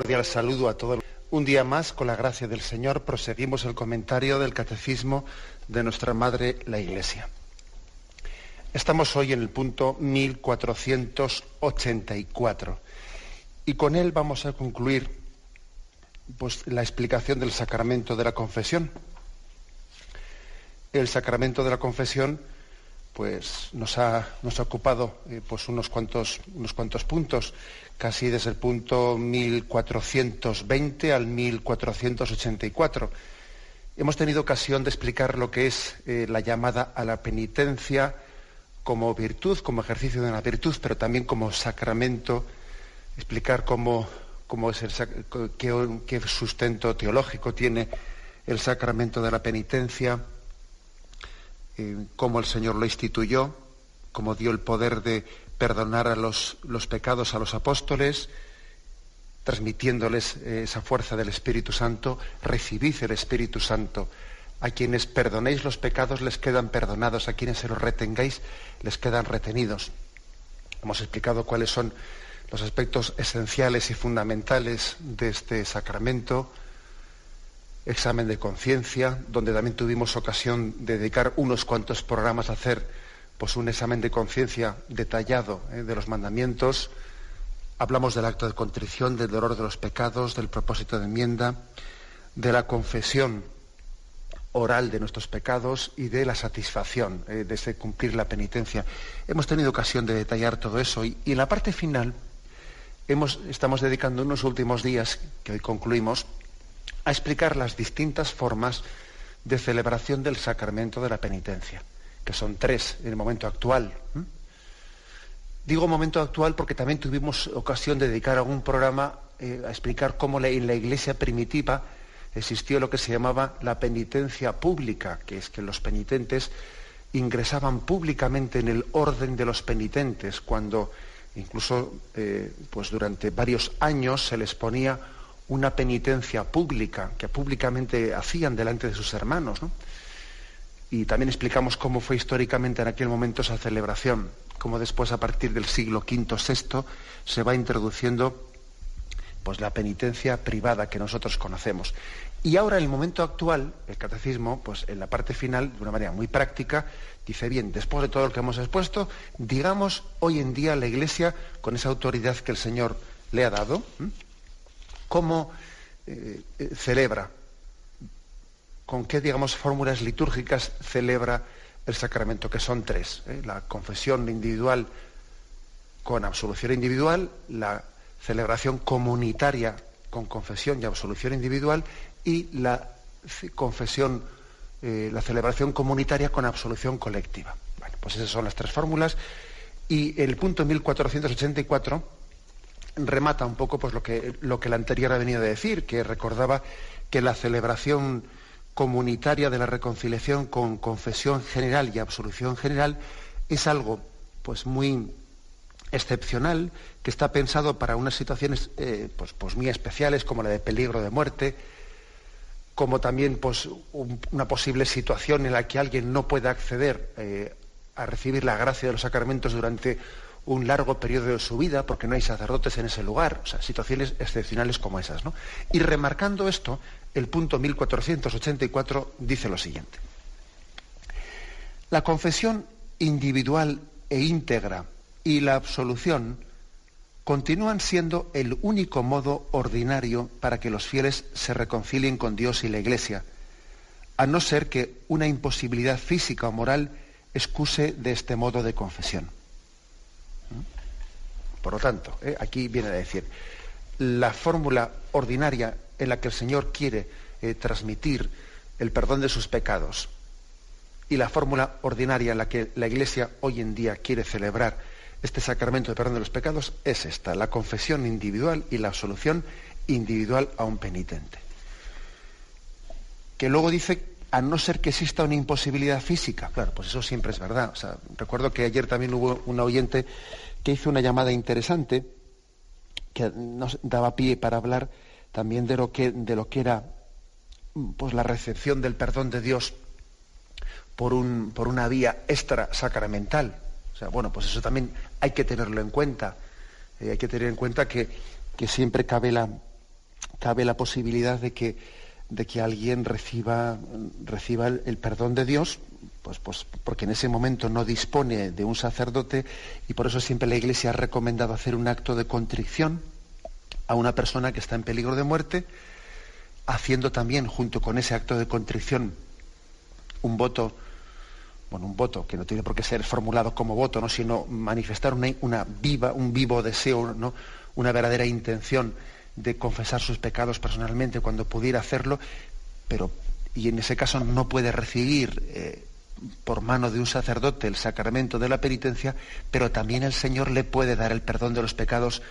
cordial saludo a todos. Un día más, con la gracia del Señor, proseguimos el comentario del Catecismo de nuestra Madre, la Iglesia. Estamos hoy en el punto 1484 y con él vamos a concluir la explicación del sacramento de la confesión. El sacramento de la confesión nos ha ocupado unos cuantos puntos, casi desde el punto 1420 al 1484. Hemos tenido ocasión de explicar lo que es la llamada a la penitencia como virtud, como ejercicio de una virtud, pero también como sacramento, explicar qué sustento teológico tiene el sacramento de la penitencia, cómo el Señor lo instituyó, cómo dio el poder de perdonar a los pecados a los apóstoles, transmitiéndoles esa fuerza del Espíritu Santo. Recibid el Espíritu Santo. A quienes perdonéis los pecados les quedan perdonados, a quienes se los retengáis les quedan retenidos. Hemos explicado cuáles son los aspectos esenciales y fundamentales de este sacramento. Examen de conciencia, donde también tuvimos ocasión de dedicar unos cuantos programas a hacer un examen de conciencia detallado de los mandamientos. Hablamos del acto de contrición, del dolor de los pecados, del propósito de enmienda, de la confesión oral de nuestros pecados y de la satisfacción de cumplir la penitencia. Hemos tenido ocasión de detallar todo eso y en la parte final estamos dedicando unos últimos días, que hoy concluimos, a explicar las distintas formas de celebración del sacramento de la penitencia, que son 3 en el momento actual. Digo momento actual porque también tuvimos ocasión de dedicar algún programa a explicar cómo en la Iglesia primitiva existió lo que se llamaba la penitencia pública, que es que los penitentes ingresaban públicamente en el orden de los penitentes, cuando incluso durante varios años se les ponía una penitencia pública que públicamente hacían delante de sus hermanos, ¿no? Y también explicamos cómo fue históricamente en aquel momento esa celebración, cómo después, a partir del siglo V-VI, se va introduciendo la penitencia privada que nosotros conocemos. Y ahora, en el momento actual, el Catecismo, en la parte final, de una manera muy práctica, dice, bien, después de todo lo que hemos expuesto, digamos hoy en día la Iglesia, con esa autoridad que el Señor le ha dado, cómo celebra, con qué, fórmulas litúrgicas celebra el sacramento, que son 3. La confesión individual con absolución individual, la celebración comunitaria con confesión y absolución individual, y la celebración comunitaria con absolución colectiva. Bueno, pues esas son las 3 fórmulas, y el punto 1484 remata un poco lo que el anterior ha venido a decir, que recordaba que la celebración comunitaria de la reconciliación con confesión general y absolución general es algo muy excepcional, que está pensado para unas situaciones muy especiales, como la de peligro de muerte, como también una posible situación en la que alguien no pueda acceder a recibir la gracia de los sacramentos durante un largo periodo de su vida, porque no hay sacerdotes en ese lugar, situaciones excepcionales como esas, ¿no? Y remarcando esto, el punto 1484 dice lo siguiente: la confesión individual e íntegra y la absolución continúan siendo el único modo ordinario para que los fieles se reconcilien con Dios y la Iglesia, a no ser que una imposibilidad física o moral excuse de este modo de confesión. Por lo tanto, aquí viene a decir, la fórmula ordinaria en la que el Señor quiere transmitir el perdón de sus pecados y la fórmula ordinaria en la que la Iglesia hoy en día quiere celebrar este sacramento de perdón de los pecados es esta: la confesión individual y la absolución individual a un penitente. Que luego dice, a no ser que exista una imposibilidad física. Claro, pues eso siempre es verdad. Recuerdo que ayer también hubo un oyente que hizo una llamada interesante que nos daba pie para hablar también de lo que era la recepción del perdón de Dios por una vía extra sacramental. Pues eso también hay que tenerlo en cuenta. Hay que tener en cuenta que siempre cabe cabe la posibilidad de que alguien reciba el perdón de Dios, pues porque en ese momento no dispone de un sacerdote, y por eso siempre la Iglesia ha recomendado hacer un acto de contrición a una persona que está en peligro de muerte, haciendo también junto con ese acto de contrición un voto que no tiene por qué ser formulado como voto, ¿no?, sino manifestar un vivo deseo, ¿no?, una verdadera intención de confesar sus pecados personalmente cuando pudiera hacerlo, y en ese caso no puede recibir por mano de un sacerdote el sacramento de la penitencia, pero también el Señor le puede dar el perdón de los pecados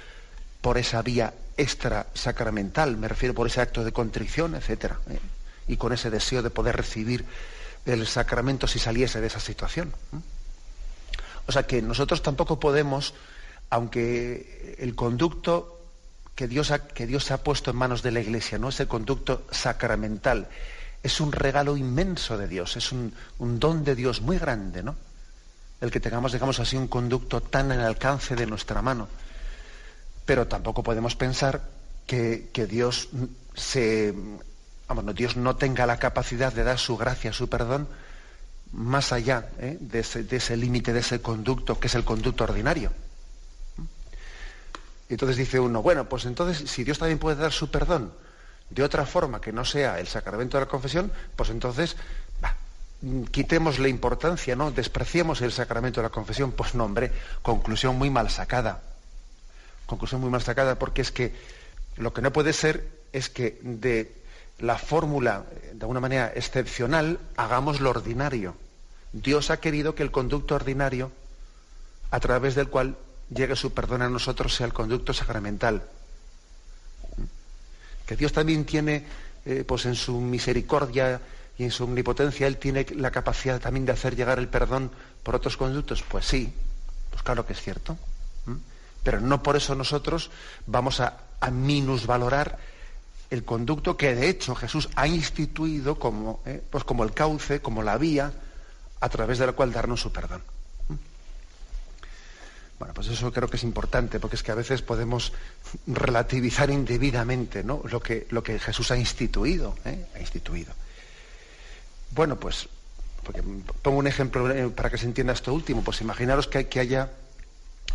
por esa vía extra sacramental, me refiero por ese acto de contrición, etcétera, y con ese deseo de poder recibir el sacramento si saliese de esa situación. O sea que nosotros tampoco podemos, aunque el conducto que Dios ha puesto en manos de la Iglesia, ¿no?, ese conducto sacramental, es un regalo inmenso de Dios, es un don de Dios muy grande, ¿no?, el que tengamos, digamos así, un conducto tan al alcance de nuestra mano. Pero tampoco podemos pensar que Dios Dios no tenga la capacidad de dar su gracia, su perdón, más allá de ese límite, de ese conducto, que es el conducto ordinario. Entonces dice uno, bueno, pues entonces, si Dios también puede dar su perdón de otra forma que no sea el sacramento de la confesión, pues entonces, quitémosle importancia, ¿no?, despreciemos el sacramento de la confesión. Pues no, hombre, conclusión muy mal sacada. Conclusión muy mal sacada, porque es que lo que no puede ser es que de la fórmula, de alguna manera excepcional, hagamos lo ordinario. Dios ha querido que el conducto ordinario, a través del cual llegue su perdón a nosotros, sea el conducto sacramental. Que Dios también tiene, pues en su misericordia y en su omnipotencia, Él tiene la capacidad también de hacer llegar el perdón por otros conductos. Pues sí, pues claro que es cierto. Pero no por eso nosotros vamos a minusvalorar el conducto que de hecho Jesús ha instituido como el cauce, como la vía a través de la cual darnos su perdón. Bueno, pues eso creo que es importante, porque es que a veces podemos relativizar indebidamente, ¿no?, lo que Jesús ha instituido. Bueno, pues, porque pongo un ejemplo para que se entienda esto último. Pues imaginaros que haya,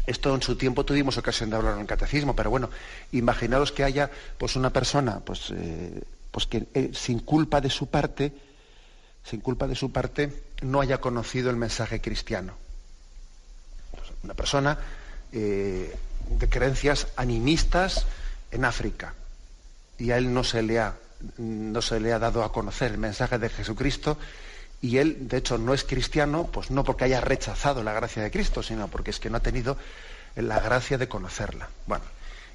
esto en su tiempo tuvimos ocasión de hablar en el catecismo, pero bueno, imaginaros que haya pues una persona pues que sin culpa de su parte no haya conocido el mensaje cristiano. Una persona de creencias animistas en África, y a él no se le ha dado a conocer el mensaje de Jesucristo, y él de hecho no es cristiano, pues no porque haya rechazado la gracia de Cristo, sino porque es que no ha tenido la gracia de conocerla. Bueno,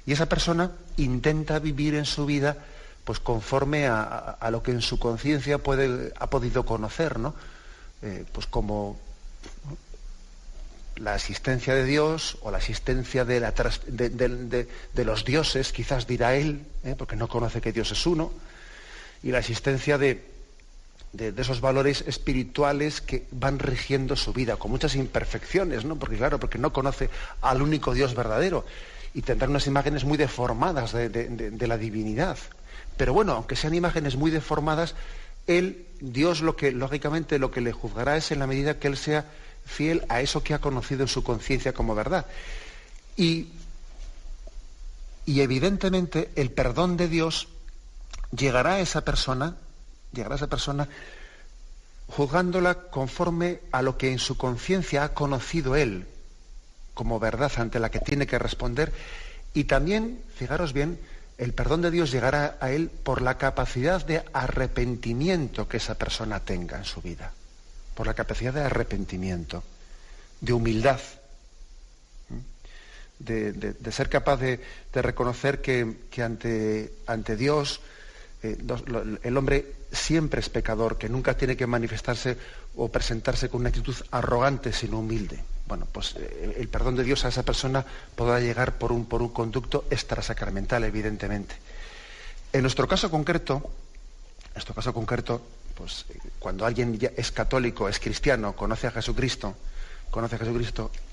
y esa persona intenta vivir en su vida pues conforme a lo que en su conciencia ha podido conocer, ¿no? Pues como la existencia de Dios, o la existencia de los dioses, quizás dirá él, porque no conoce que Dios es uno, y la existencia de esos valores espirituales que van rigiendo su vida, con muchas imperfecciones, ¿no? Porque no conoce al único Dios verdadero, y tendrá unas imágenes muy deformadas de la divinidad. Pero bueno, aunque sean imágenes muy deformadas, Dios lógicamente lo que le juzgará es en la medida que él sea fiel a eso que ha conocido en su conciencia como verdad. Y evidentemente el perdón de Dios llegará a esa persona juzgándola conforme a lo que en su conciencia ha conocido él como verdad ante la que tiene que responder. Y también, fijaros bien, el perdón de Dios llegará a él por la capacidad de arrepentimiento que esa persona tenga en su vida. Por la capacidad de arrepentimiento, de humildad, de ser capaz de reconocer que ante Dios el hombre siempre es pecador, que nunca tiene que manifestarse o presentarse con una actitud arrogante, sino humilde. Bueno, pues el perdón de Dios a esa persona podrá llegar por un conducto extrasacramental, evidentemente. En nuestro caso concreto, pues cuando alguien ya es católico, es cristiano, conoce a Jesucristo,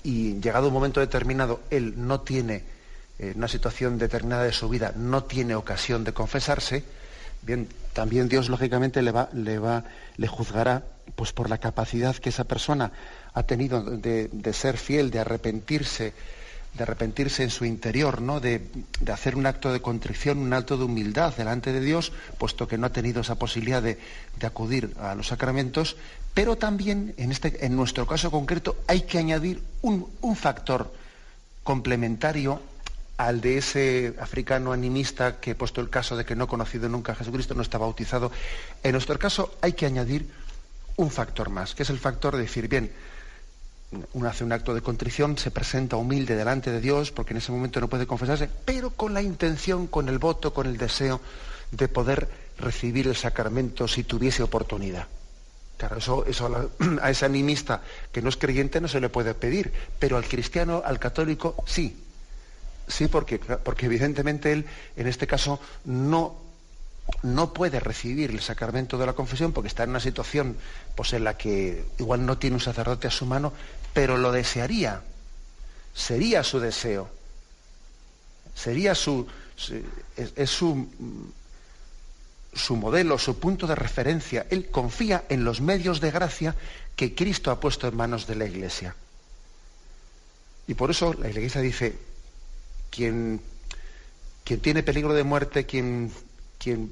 y llegado un momento determinado él no tiene en una situación determinada de su vida no tiene ocasión de confesarse, bien, también Dios lógicamente le juzgará pues por la capacidad que esa persona ha tenido de ser fiel, de arrepentirse en su interior, ¿no? De hacer un acto de contrición, un acto de humildad delante de Dios, puesto que no ha tenido esa posibilidad de acudir a los sacramentos. Pero también, en nuestro caso concreto, hay que añadir un factor complementario al de ese africano animista que, puesto el caso de que no ha conocido nunca a Jesucristo, no está bautizado. En nuestro caso hay que añadir un factor más, que es el factor de decir, bien, uno hace un acto de contrición, se presenta humilde delante de Dios, porque en ese momento no puede confesarse, pero con la intención, con el voto, con el deseo de poder recibir el sacramento si tuviese oportunidad. Claro, eso a ese animista que no es creyente no se le puede pedir, pero al cristiano, al católico, sí. Sí, porque evidentemente él, en este caso, no puede recibir el sacramento de la confesión porque está en una situación pues, en la que igual no tiene un sacerdote a su mano, pero lo desearía. Sería su deseo. Sería su modelo, su punto de referencia. Él confía en los medios de gracia que Cristo ha puesto en manos de la Iglesia. Y por eso la Iglesia dice, quien tiene peligro de muerte, quien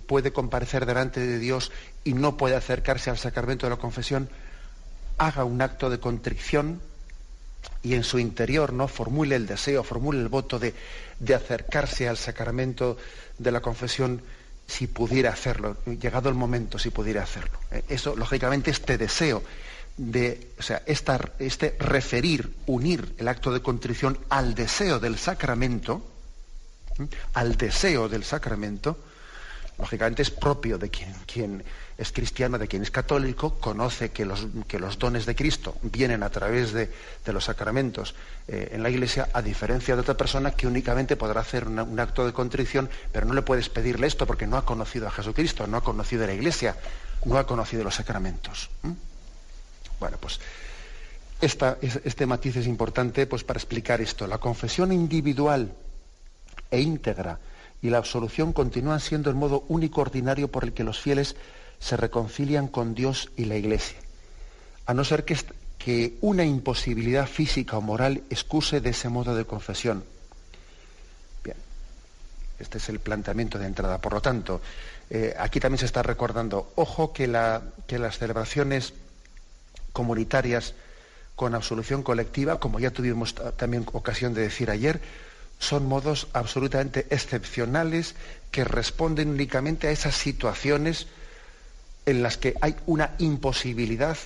puede comparecer delante de Dios y no puede acercarse al sacramento de la confesión, haga un acto de contrición y en su interior, ¿no?, formule el deseo, formule el voto de acercarse al sacramento de la confesión si pudiera hacerlo, llegado el momento, si pudiera hacerlo. Eso, lógicamente, este deseo unir el acto de contrición al deseo del sacramento, lógicamente es propio de quien es cristiano, de quien es católico, conoce que los dones de Cristo vienen a través de los sacramentos en la Iglesia, a diferencia de otra persona que únicamente podrá hacer un acto de contrición, pero no le puedes pedirle esto porque no ha conocido a Jesucristo, no ha conocido a la Iglesia, no ha conocido los sacramentos. Bueno, pues este matiz es importante pues, para explicar esto. La confesión individual e íntegra y la absolución continúan siendo el modo único ordinario por el que los fieles se reconcilian con Dios y la Iglesia, a no ser que una imposibilidad física o moral excuse de ese modo de confesión. Bien, este es el planteamiento de entrada. Por lo tanto, aquí también se está recordando, ojo, que las celebraciones comunitarias con absolución colectiva, como ya tuvimos también ocasión de decir ayer, son modos absolutamente excepcionales que responden únicamente a esas situaciones en las que hay una imposibilidad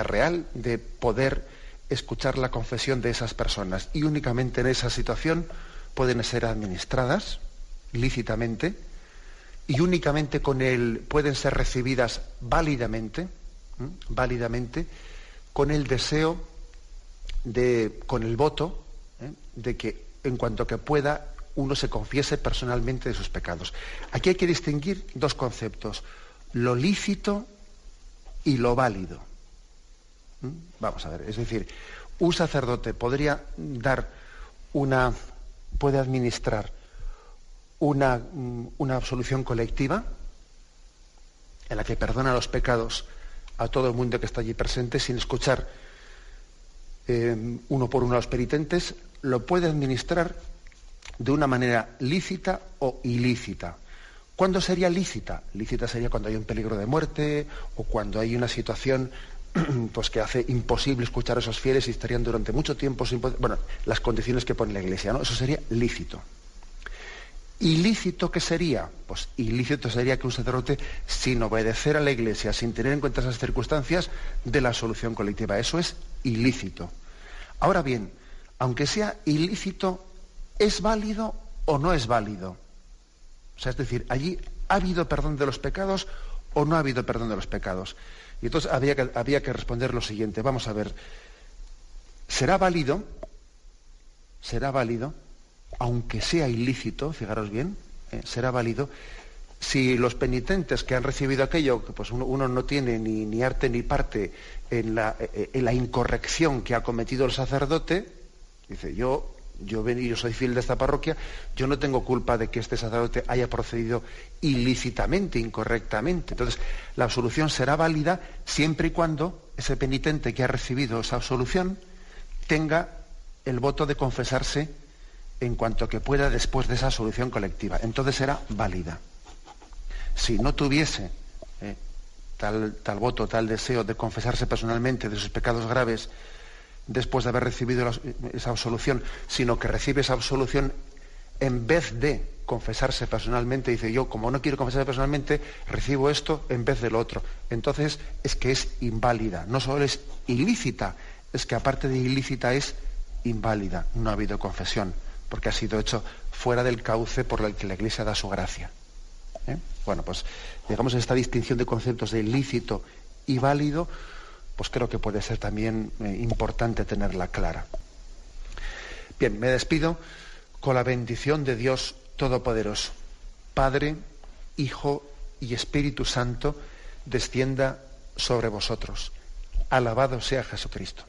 real de poder escuchar la confesión de esas personas. Y únicamente en esa situación pueden ser administradas lícitamente y únicamente pueden ser recibidas válidamente, con el deseo con el voto, de que en cuanto que pueda uno se confiese personalmente de sus pecados. Aquí hay que distinguir dos conceptos, lo lícito y lo válido. Vamos a ver, es decir, un sacerdote puede administrar una absolución colectiva en la que perdona los pecados a todo el mundo que está allí presente sin escuchar uno por uno a los penitentes. Lo puede administrar de una manera lícita o ilícita. ¿Cuándo sería lícita? Lícita sería cuando hay un peligro de muerte o cuando hay una situación pues que hace imposible escuchar a esos fieles y estarían durante mucho tiempo sin poder... Bueno, las condiciones que pone la Iglesia, ¿no? Eso sería lícito. ¿Ilícito qué sería? Pues ilícito sería que un sacerdote, sin obedecer a la Iglesia, sin tener en cuenta esas circunstancias, de la absolución colectiva. Eso es ilícito. Ahora bien, aunque sea ilícito, ¿es válido o no es válido? O sea, es decir, allí ¿ha habido perdón de los pecados o no ha habido perdón de los pecados? Y entonces había que responder lo siguiente. Vamos a ver, ¿será válido, aunque sea ilícito, fijaros bien, será válido, si los penitentes que han recibido aquello, que pues uno no tiene ni arte ni parte en la incorrección que ha cometido el sacerdote, dice, yo yo soy fiel de esta parroquia, yo no tengo culpa de que este sacerdote haya procedido ilícitamente, incorrectamente. Entonces, la absolución será válida siempre y cuando ese penitente que ha recibido esa absolución tenga el voto de confesarse en cuanto que pueda después de esa absolución colectiva. Entonces será válida. Si no tuviese tal voto, tal deseo de confesarse personalmente de sus pecados graves después de haber recibido esa absolución, sino que recibe esa absolución en vez de confesarse personalmente, dice, yo como no quiero confesarme personalmente, recibo esto en vez de lo otro. Entonces es que es inválida. No solo es ilícita, es que aparte de ilícita es inválida. No ha habido confesión, porque ha sido hecho fuera del cauce por el que la Iglesia da su gracia. Bueno, pues digamos esta distinción de conceptos de ilícito y válido, pues creo que puede ser también importante tenerla clara. Bien, me despido con la bendición de Dios Todopoderoso. Padre, Hijo y Espíritu Santo, descienda sobre vosotros. Alabado sea Jesucristo.